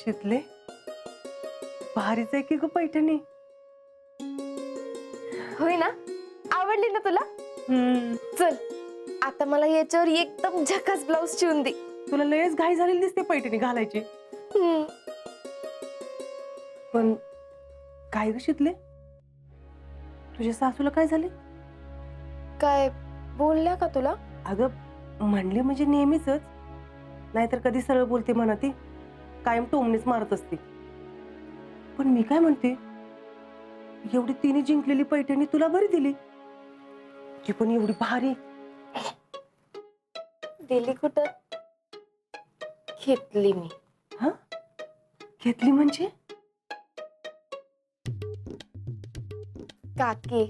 शितले भारीच आहे की ग पैठणी. होय ना, आवडली ना तुला? चल आता मला याच्यावर एकदम झकास ब्लाउज शिवून दे. तुला लयच घाई झालेली दिसते पैठणी घालायची. हम्म. पण काय ग शितले, तुझ्या सासूला काय झाले? काय बोलल्या का तुला? अगं म्हणले म्हणजे नेहमीच, नाहीतर कधी सरळ बोलते म्हणा ती, कायम टोमणीच मारत असते. पण मी काय म्हणते, एवढी तिने जिंकलेली पैठणी तुला बरी दिली, ती पण एवढी भारी. दिली कुठं? घेतली मी. हा, घेतली म्हणजे? काकी,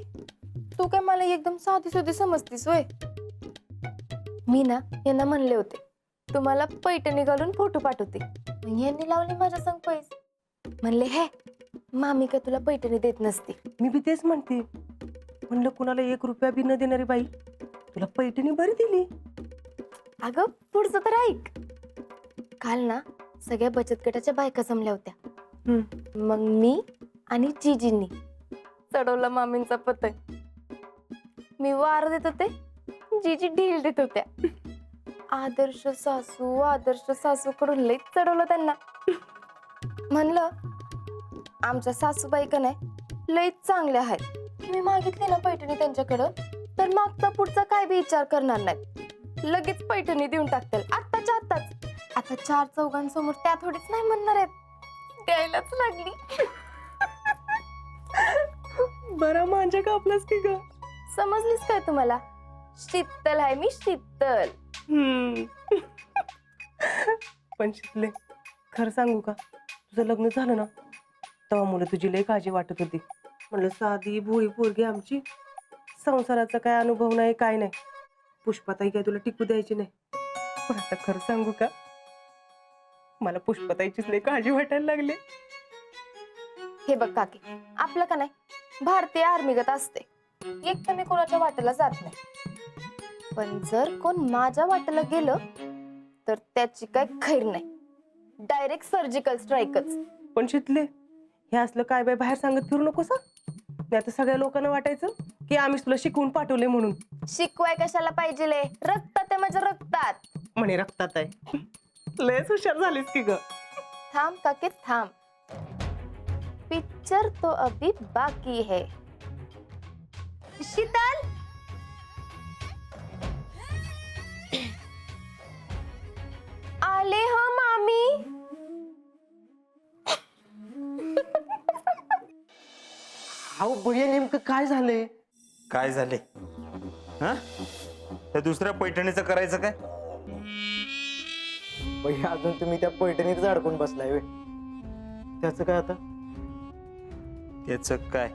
तू काय मला एकदम साधी सुधी समजतीस होय? मी ना यांना म्हणले होते तुम्हाला पैठणी घालून फोटो पाठवते, मग यांनी लावली माझ्या संग पैस. म्हणले हे मामी का तुला पैठणी देत नसते. मी बी तेच म्हणते, म्हणलं कुणाला 1 रुपया बी न देणारी बाई तुला पैठणी बरी दिली. अगं पुढचं तर ऐक. काल ना सगळ्या बचत गटाच्या बायका जमल्या होत्या. मग मी आणि जीजींनी चढवला मामींचा पतंग. मी वार देत होते, जीजी ढील देत होत्या. आदर्श सासू कडून लई चढवलं त्यांना. म्हणलं आमच्या सासूबाई का नाही लईच चांगल्या आहेत की मी मागितली ना पैठणी त्यांच्याकडं तर मागचा पुढचा काय बी विचार करणार नाही, लगेच पैठणी देऊन टाकतील आत्ताच्या आत्ताच. आता 4 चौघांसमोर त्या थोडीच नाही म्हणणार आहेत, द्यायलाच लागली. बरा मांजा कापलास की ग. समजलीस काय तुम्हाला? शीतल आहे मी, शीतल. पण शितले, खरं सांगू का, तुझं लग्न झालं ना तेव्हा मुलं तुझी लई काळजी वाटत होती. म्हणलं साधी भोळी पोरगी आमची, संसाराचा काय अनुभव नाही काय नाही, पुष्पाताई काय तुला टिकू द्यायची नाही. पण आता खरं सांगू का, मला पुष्पाताईचीच लई काळजी वाटायला लागली. हे बघ काकी, आपलं का नाही भारतीय आर्मीगत असते, एक तर मी कोणाच्या वाटेला जात नाही. पण जर कोण माझ्या वाटेला गेलं तर त्याची काय खैर नाही, डायरेक्ट सर्जिकल स्ट्राईकच. पण शितले, हे असलं काय बाय बाहेर सांगत फिरू नकोस हं. नाही आता सगळ्या लोकांना वाटायचं की आम्हीच तुला शिकवून पाठवले म्हणून. शिकवाय कशाला पाहिजे? रक्तात आहे माझ्या, रक्तात. म्हणे रक्तात आहे. लयच हुशार झालीस की ग. थांब काकी थांब, पिक्चर तो अभी बाकी है. शीतल, आले हा मामी. अहो भैया, नेमकं काय झालंय? काय झाले? हा, त्या दुसऱ्या पैठणीचं करायचं काय? भैया अजून तुम्ही त्या पैठणीतच अडकून बसलाय वे. त्याचं काय आता? त्याच काय?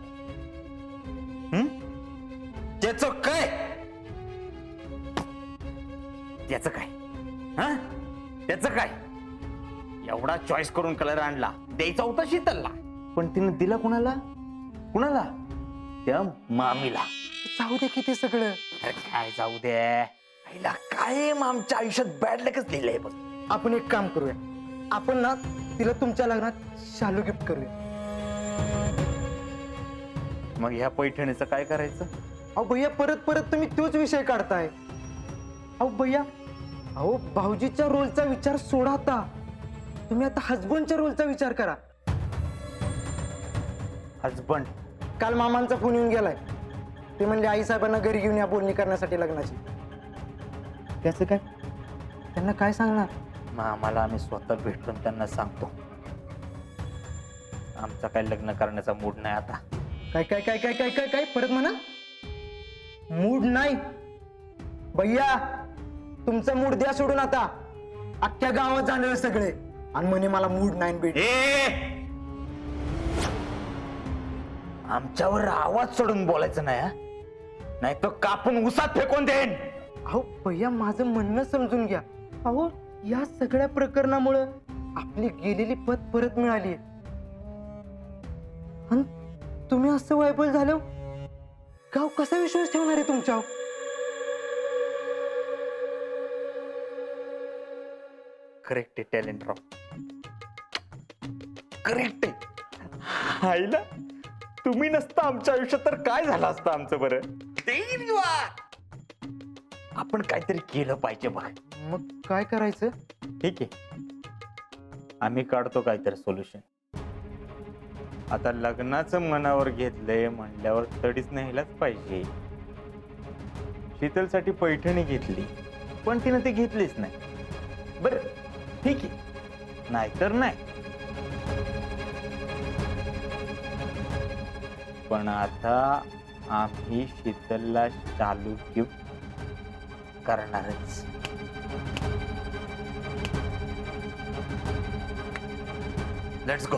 त्याच काय? त्याच काय? हा, त्याच काय? एवढा चॉईस करून कलर आणला, द्यायचा होता शीतलला, पण तिने दिला कुणाला? कुणाला? त्या मामीला. जाऊ दे किती सगळं. अरे काय जाऊ दे, आईला काय आमच्या आयुष्यात बॅड लकच लिहिलंय बघ. आपण एक काम करूया, आपण ना तिला तुमच्या लग्नात शालू गिफ्ट करूया. मग ह्या पैठणीचं काय करायचं? अहो भैया, परत परत तुम्ही तोच विषय काढताय. अहो भैया, अहो भाऊजीच्या रोलचा विचार सोडा आता, तुम्ही आता हजबंडच्या रोलचा विचार करा. हजबंड? काल मामांचा फोन येऊन गेलाय, ते म्हणले आई साहेबांना घरी घेऊन या बोलणी करण्यासाठी लग्नाची. त्याचं काय? त्यांना काय सांगणार? मग आम्हाला आम्ही स्वतः भेटून त्यांना सांगतो, आमचा काही लग्न करण्याचा मूड नाही आता. काय काय काय काय काय काय काय परत म्हणा. मूड नाही भैया, तुमचा मूड द्या सोडून आता. अख्ख्या गावात जाणार सगळे आणि म्हणे मला मूड नाही भेट. आमच्यावर आवाज चढून बोलायचं नाही, नाही तर कापून उसात फेकून देईन. अहो भैया, माझं म्हणणं समजून घ्या. अहो या सगळ्या प्रकरणामुळे आपली गेलेली पत परत मिळाली आणि तुम्ही असं वायबल झालं, गाव कसा विश्वास ठेवणार आहे तुमच्यावर? करेक्ट टॅलेंट राव. करेक्ट आहे. आईला तुम्ही नसता आमच्या आयुष्यात तर काय झालं असतं आमचं बरं. आपण काहीतरी केलं पाहिजे बघ. मग काय करायचं? ठीक आहे, आम्ही काढतो काहीतरी सोल्युशन. आता लग्नाचं मनावर घेतलंय म्हणल्यावर तडीच न्यायलाच पाहिजे. शीतलसाठी पैठणी घेतली पण तिनं ते घेतलीच नाही. बर ठीक आहे, नाहीतर नाही. पण आता आम्ही शीतलला शालू गिफ्ट करणारच. Let's go.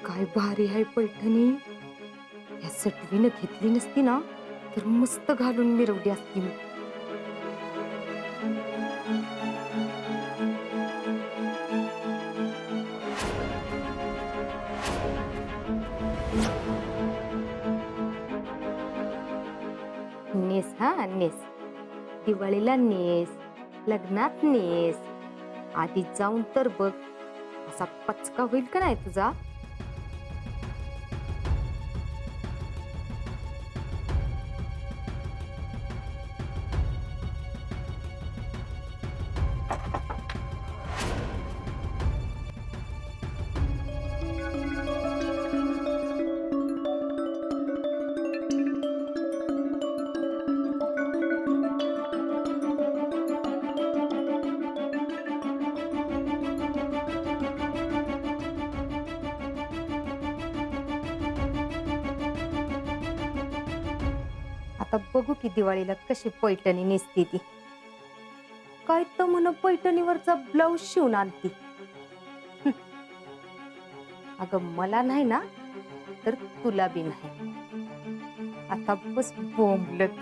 काय भारी आहे पैठणी. या सटवीनं घेतली नसती ना तर मस्त घालून मिरवली असती मी. नेस हा नेस, दिवाळीला नेस, लग्नात नेस. आधी जाऊन तर बघ असा पचका होईल का नाही तुझा. आता बघू की दिवाळीला कशी पैठणी नेसते ती. काय तर म्हण पैठणीवरचा ब्लाऊज शिवून आणती. अगं मला नाही ना तर तुला बी नाही. आता बस बोंबलत.